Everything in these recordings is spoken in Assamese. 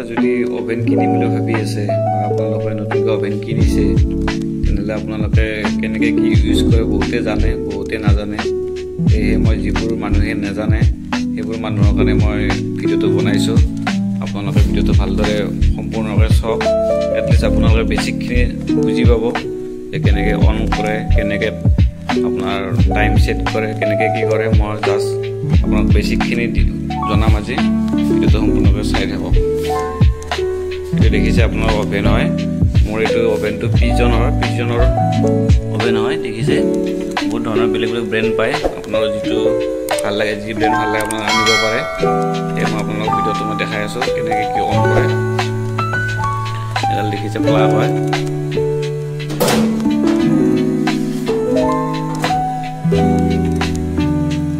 যদি ওভেন কিনিম বুলি ভাবি আছে বা আপোনালোকে নতুনকৈ ওভেন কিনিছে তেনেহ'লে আপোনালোকে কেনেকৈ কি ইউজ কৰে বহুতে জানে বহুতে নাজানে সেয়ে মই যিবোৰ মানুহে নাজানে সেইবোৰ মানুহৰ কাৰণে মই ভিডিঅ'টো বনাইছোঁ আপোনালোকে ভিডিঅ'টো ভালদৰে সম্পূৰ্ণকৈ চাওক এটলিষ্ট আপোনালোকে বেছিকখিনি বুজি পাব যে কেনেকৈ অন কৰে কেনেকৈ আপোনাৰ টাইম সেট কৰে কেনেকৈ কি কৰে মই জাষ্ট আপোনাক বেছিকখিনি জনাম আজি ভিডিঅ'টো সম্পূৰ্ণকৈ চাই থাকক এইটো দেখিছে আপোনাৰ ওভেন হয় মোৰ এইটো ওভেনটো পিজনৰ ওভেন হয় দেখিছে বহুত ধৰণৰ বেলেগ বেলেগ ব্ৰেণ্ড পায় আপোনাৰ যিটো ভাল লাগে যি ব্ৰেণ্ড ভাল লাগে আপোনাক আনিব পাৰে এই মই আপোনালোকক ভিডিঅ'টো মই দেখাই আছোঁ কেনেকৈ কি অন কৰে এডাল দেখিছে প্লাগ হয়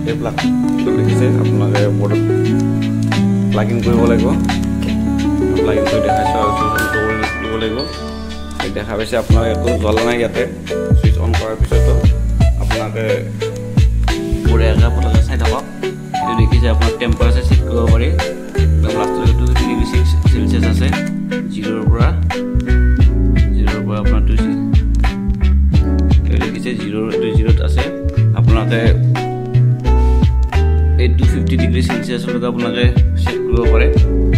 এই প্লাগটো দেখিছে আপোনালোকে বৰ্ডত প্লাগ ইন কৰিব লাগিব প্লাগ ইন কৰি দেখাইছোঁ আৰু চুইচ দিব লাগিব দেখা পাইছে আপোনাৰ একো জ্বলা নাই ইয়াতে চুইচ অন কৰাৰ পিছতো আপোনালোকে বঢ়িয়াকৈ পটককৈ চাই থাকক এইটো দেখিছে আপোনাৰ টেম্পাৰেচাৰ চেক কৰিব পাৰি একদম লাষ্টলৈকে 2 ডিগ্ৰী চেলচিয়াছ আছে 0ৰ পৰা আপোনাৰ 2 এইটো দেখিছে 0ত আছে আপোনালোকে এই 250 ডিগ্ৰী চেলচিয়াছলৈকে আপোনালোকে চেট কৰিব পাৰে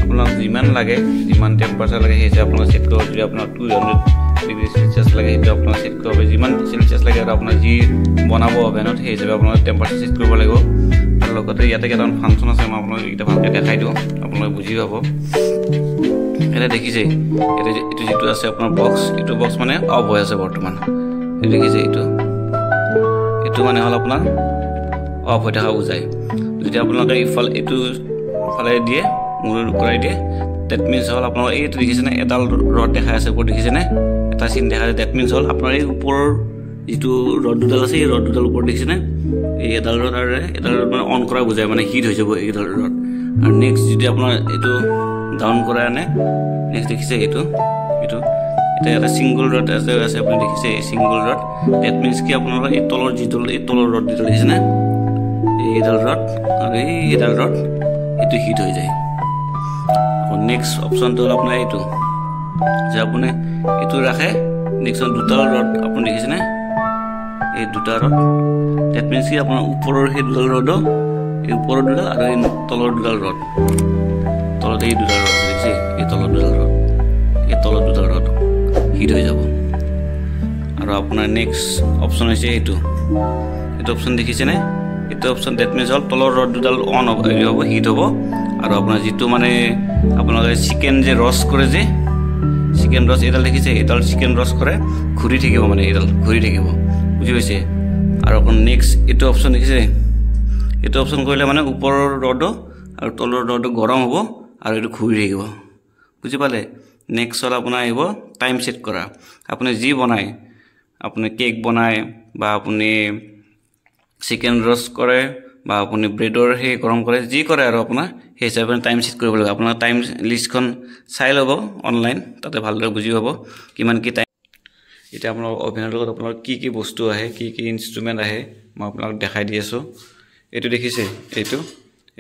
আপোনাক যিমান লাগে যিমান টেম্পাৰেচাৰ লাগে সেই আপোনালোকে চেট কৰিব যদি আপোনাক 200 ডিগ্ৰী চেলচিয়াছ লাগে সেইটো আপোনাক চেট কৰিব পাৰে যিমান চেলচিয়াছ লাগে আৰু আপোনাৰ যি বনাব অভেনত সেই হিচাপে আপোনালোকে টেম্পাৰেচাৰ চেট কৰিব লাগিব আৰু লগতে ইয়াতে কেইটামান ফাংচন আছে মই আপোনালোক এইকেইটা ভালকৈ দেখাই দিওঁ আপোনালোকে বুজি পাব এটা দেখিছে এইটো যিটো আছে আপোনাৰ বক্স এইটো বক্স মানে অফ হৈ আছে বৰ্তমান এই দেখিছে এইটো মানে হ'ল আপোনাৰ অফ হৈ থকা বুজায় যদি আপোনালোকে এইটো ফালে দিয়ে মূৰৰ ঘূৰাই দিয়ে ডেট মিনছ হ'ল আপোনালোকৰ এইটো দেখিছেনে এডাল ৰড দেখাই আছে ওপৰত দেখিছেনে এটা চিন দেখা আছে ডেট মিনছ হ'ল আপোনাৰ এই ওপৰৰ যিটো ৰড দুডাল আছে এই ৰড দুডাল ওপৰত দেখিছেনে এই এডাল ৰড আৰু এডাল ৰড মানে অন কৰা বুজায় মানে হিট হৈ যাব এইডাল ৰড আৰু নেক্সট যদি আপোনাৰ এইটো ডাউন কৰাই আনে নেক্সট দেখিছে এইটো এতিয়া এটা ছিংগল ৰড আছে আপুনি দেখিছে এই ছিংগল ৰড ডেট মিনছ কি আপোনালোকৰ এই তলৰ ৰড দুডাল দেখিছেনে এইডাল ৰড আৰু এইডাল ৰড এইটো হিট হৈ যায় আকৌ নেক্সট অপশ্যনটো হ'ল আপোনাৰ এইটো যে আপুনি এইটো ৰাখে নেক্সট দুটা ৰড আপুনি দেখিছেনে এই দুটা ৰড ডেট মিনছ কি আপোনাৰ ওপৰৰ সেই দুডাল ৰড এই ওপৰৰ দুডাল আৰু এই তলৰ দুডাল ৰড তলত এই দুডাল ৰড দেখিছে এই তলৰ দুডাল ৰড হিট হৈ যাব আৰু আপোনাৰ নেক্সট অপশ্যন হৈছে এইটো অপশ্যন দেখিছেনে এইটো অপশ্যন ডেট মিনছ হ'ল তলৰ ৰড দুডাল অন হ'ব হিট হ'ব আৰু আপোনাৰ যিটো মানে আপোনালোকে চিকেন যে ৰষ্ট কৰে যে চিকেন ৰষ্ট এইডাল দেখিছে এইডাল চিকেন ৰষ্ট কৰে ঘূৰি থাকিব মানে এইডাল ঘূৰি থাকিব বুজি পাইছে আৰু আকৌ নেক্সট এইটো অপশ্যন দেখিছে এইটো অপশ্যন কৰিলে মানে ওপৰৰ ৰড আৰু তলৰ ৰড গৰম হ'ব আৰু এইটো ঘূৰি থাকিব বুজি পালে নেক্সট হ'ল আপোনাৰ আহিব টাইম ছেট কৰা আপুনি যি বনায় আপুনি কেক বনায় বা আপুনি চিকেন ৰষ্ট কৰে বা আপুনি ব্ৰেডৰ সেই গৰম কৰে যি কৰে আৰু আপোনাৰ সেই হিচাপে টাইম ছেট কৰিব লাগিব আপোনাৰ টাইম লিষ্টখন চাই ল'ব অনলাইন তাতে ভালদৰে বুজি পাব কিমান কি টাইম এতিয়া আপোনাৰ অভেনৰ লগত আপোনাৰ কি বস্তু আহে কি ইনষ্ট্ৰুমেণ্ট আহে মই আপোনাক দেখাই দি আছোঁ এইটো দেখিছে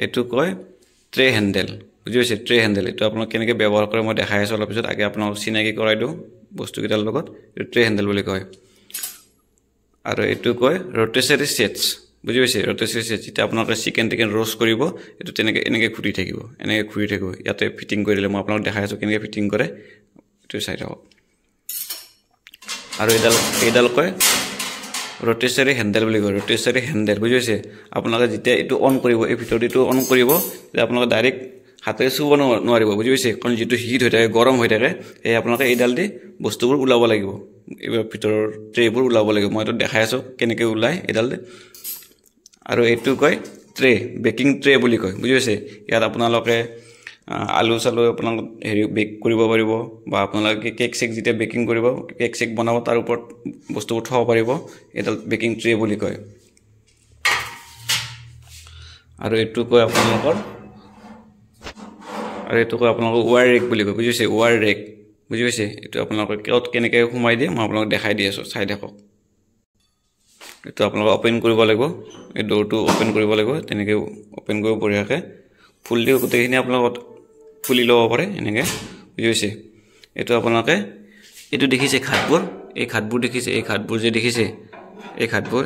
এইটো কয় ট্ৰে হেণ্ডেল বুজি পাইছে ট্ৰে হেণ্ডেল এইটো আপোনাক কেনেকৈ ব্যৱহাৰ কৰে মই দেখাই আছোঁ অলপ পিছত আগে আপোনাক চিনাকি কৰাই দিওঁ বস্তুকেইটাৰ লগত এইটো ট্ৰে হেণ্ডেল বুলি কয় আৰু এইটো কয় ৰটেচৰী ছেটছ বুজি পাইছে ৰটেচৰী ছেটছ যেতিয়া আপোনালোকে চিকেন ৰষ্ট কৰিব এইটো এনেকৈ ঘূৰি থাকিব ইয়াতে ফিটিং কৰি দিলে মই আপোনালোক দেখাই আছোঁ কেনেকৈ ফিটিং কৰে এইটো চাই থাকক আৰু এইডাল কয় ৰটেচৰী হেণ্ডেল বুলি কয় ৰটেচৰী হেণ্ডেল বুজি পাইছে আপোনালোকে যেতিয়া এইটো অন কৰিব এই ভিতৰত এইটো অন কৰিব তেতিয়া আপোনালোকে ডাইৰেক্ট হাতেৰে চুব নোৱাৰিব বুজি পাইছে কাৰণ যিটো হিট হৈ থাকে গৰম হৈ থাকে সেই আপোনালোকে এইডাল দি বস্তুবোৰ ওলাব লাগিব এইবাৰ ভিতৰৰ ট্ৰেবোৰ ওলাব লাগিব মই এইটো দেখাই আছোঁ কেনেকৈ ওলায় এইডাল দি আৰু এইটো কয় ট্ৰে বেকিং ট্ৰে বুলি কয় বুজি পাইছে ইয়াত আপোনালোকে আলু চালু আপোনালোকে বেক কৰিব পাৰিব বা আপোনালোকে কেক চেক যেতিয়া বেকিং কৰিব কেক চেক বনাব তাৰ ওপৰত বস্তুবোৰ থ'ব পাৰিব এইডাল বেকিং ট্ৰে বুলি কয় আৰু এইটো কয় আপোনালোকৰ ৱাৰ ৰেক বুলি কয় বুজি পাইছে ৱাৰ ৰেক বুজি পাইছে এইটো আপোনালোকে কেনেকৈ সোমাই দিয়ে মই আপোনালোকক দেখাই দি আছোঁ চাই থাকক এইটো আপোনালোকে ওপেন কৰিব লাগিব এই ডোৰটো ওপেন কৰিব লাগিব তেনেকৈ ওপেন কৰিব বঢ়িয়াকৈ ফুল দি গোটেইখিনি আপোনালোক খুলি ল'ব পাৰে এনেকৈ বুজিছে এইটো আপোনালোকে এইটো দেখিছে খাটবোৰ এই খাটবোৰ দেখিছে এই খাটবোৰ যে দেখিছে এই খাটবোৰ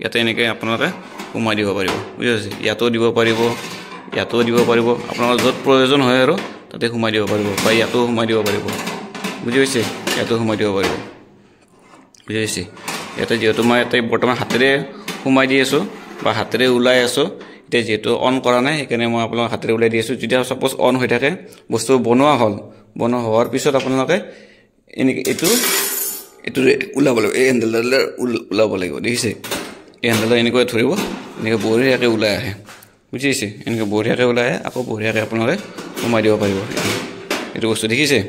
ইয়াতে এনেকৈ আপোনালোকে সোমাই দিব পাৰিব বুজিছে ইয়াতো দিব পাৰিব আপোনালোকৰ য'ত প্ৰয়োজন হয় আৰু তাতে সোমাই দিব পাৰিব বা ইয়াতো সোমাই দিব পাৰিব বুজি পাইছে ইয়াতো সোমাই দিব পাৰিব বুজি পাইছে ইয়াতে যেহেতু মই ইয়াতে বৰ্তমান হাতেৰে সোমাই দি আছোঁ বা হাতেৰে ওলাই আছোঁ এতিয়া যেহেতু অন কৰা নাই সেইকাৰণে মই আপোনালোকক হাতেৰে ওলাই দি আছোঁ যেতিয়া ছাপ'জ অন হৈ থাকে বস্তু বনোৱা হোৱাৰ পিছত আপোনালোকে এনেকৈ এইটো ওলাব লাগিব এই হেণ্ডেলডাল ওলাব লাগিব দেখিছে এই হেণ্ডেলডাল এনেকৈ ধৰিব এনেকৈ বঢ়িয়াকৈ ওলাই আহে বুজি পাইছে এনেকৈ বঢ়িয়াকৈ ওলাই আহে আকৌ বঢ়িয়াকৈ আপোনালোকে সোমাই দিব পাৰিব এইটো বস্তু দেখিছে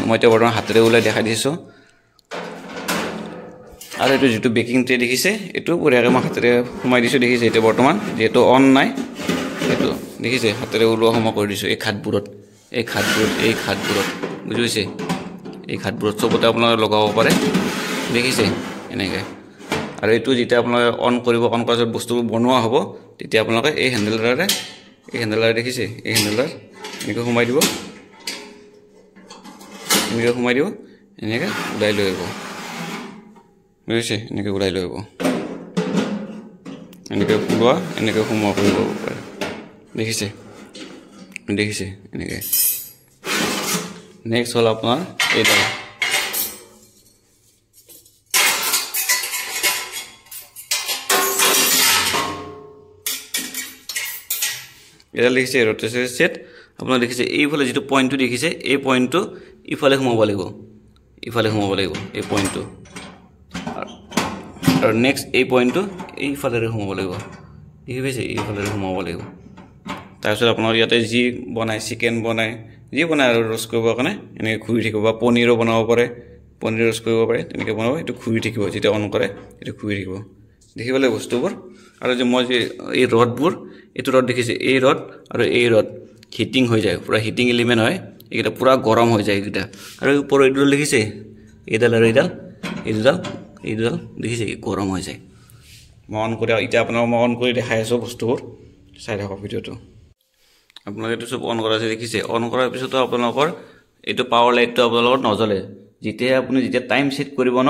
মই এতিয়া বৰ্তমান হাতেৰে ওলাই দেখাই দিছোঁ আৰু এইটো যিটো বেকিং ট্ৰে দেখিছে এইটো বঢ়িয়াকৈ মই হাতেৰে সোমাই দিছোঁ দেখিছে এতিয়া বৰ্তমান যিহেতু অন নাই এইটো দেখিছে হাতেৰে ওলোৱা সময় কৰি দিছোঁ এই খাটবোৰত বুজি পাইছে এই খাটবোৰত চবতে আপোনালোকে লগাব পাৰে দেখিছে এনেকৈ আৰু এইটো যেতিয়া আপোনালোকে অন কৰাৰ পিছত বস্তুবোৰ বনোৱা হ'ব তেতিয়া আপোনালোকে এই হেণ্ডেলডাল দেখিছে এই হেণ্ডেলডাল এনেকৈ সোমাই দিব এনেকৈ ওলাই লৈ আহিব বুজিছে এনেকৈ ওলাই লৈ আহিব এনেকৈ ওলোৱা এনেকৈ সোমোৱা কৰিব পাৰে দেখিছে এনেকৈ নেক্সট হ'ল আপোনাৰ এইডাল এডাল দেখিছে ৰটেচন সেট আপোনাৰ দেখিছে এইফালে যিটো পইণ্টটো দেখিছে এই পইণ্টটো ইফালে সোমাব লাগিব এই পইণ্টটো আৰু নেক্সট এই পইণ্টটো এইফালেৰে সোমাব লাগিব দেখি পাইছে এইফালেৰে সোমাব লাগিব তাৰপিছত আপোনাৰ ইয়াতে যি বনায় চিকেন বনায় যি বনায় আৰু ৰ'ষ্ট কৰিবৰ কাৰণে এনেকৈ ঘূৰি থাকিব বা পনীৰো বনাব পাৰে পনীৰ ৰ'ষ্ট কৰিব পাৰে তেনেকৈ বনাব এইটো ঘূৰি থাকিব যেতিয়া অন কৰে এইটো ঘূৰি থাকিব দেখিবলৈ বস্তুবোৰ আৰু যে মই যে এই ৰডবোৰ এইটো ৰড দেখিছে এই ৰড আৰু এই ৰড হিটিং হৈ যায় পুৰা হিটিং এলিমেণ্ট হয় এইকেইটা পুৰা গৰম হৈ যায় এইকেইটা আৰু ওপৰৰ এইডাল দেখিছে এইডাল আৰু এই দুডাল দেখিছে গৰম হৈ যায় মই অন কৰি এতিয়া আপোনাক মই অন কৰি দেখাই আছোঁ বস্তুবোৰ চাই থাকক ভিডিঅ'টো আপোনালোকে এইটো চব অন কৰা আছে দেখিছে অন কৰাৰ পিছতো আপোনালোকৰ এইটো পাৱাৰ লাইটটো আপোনালোকৰ নজ্বলে যেতিয়া টাইম ছেট কৰিব ন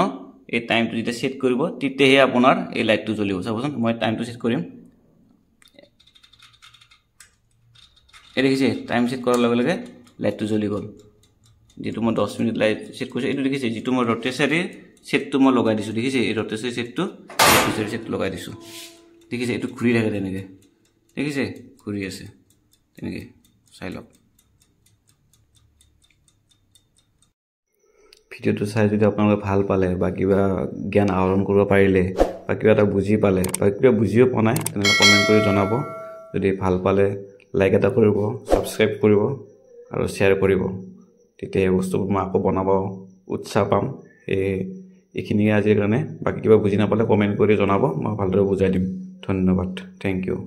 এই টাইমটো যেতিয়া ছেট কৰিব তেতিয়াহে আপোনাৰ এই লাইটটো জ্বলিব চাবচোন মই টাইমটো ছেট কৰিম এই দেখিছে টাইম ছেট কৰাৰ লগে লগে লাইটটো জ্বলি গ'ল যেটো মই 10 মিনিট লাইট ছেট কৰিছোঁ এইটো দেখিছে যেটো মই ৰটেচৰী সেটটো মই লগাই দিছোঁ দেখিছে এই ৰটেচৰী সেটটো লগাই দিছোঁ দেখিছে এইটো ঘূৰি থাকে তেনেকৈ দেখিছে ঘূৰি আছে তেনেকৈ চাই লওক ভিডিঅ'টো চাই যদি আপোনালোকে ভাল পালে বা কিবা জ্ঞান আহৰণ কৰিব পাৰিলে বা কিবা এটা বুজি পালে বা কিবা বুজিও পোৱা নাই তেনেহ'লে কমেণ্ট কৰি জনাব যদি ভাল পালে লাইক এটা কৰিব ছাবস্ক্ৰাইব কৰিব আৰু শ্বেয়াৰ কৰিব তেতিয়া এই বস্তুবোৰ মই আকৌ বনাব উৎসাহ পাম এইখিনিয়ে আজিৰ কাৰণে বাকী কিবা বুজি নাপালে কমেণ্ট কৰি জনাব মই ভালদৰে বুজাই দিম ধন্যবাদ থেংক ইউ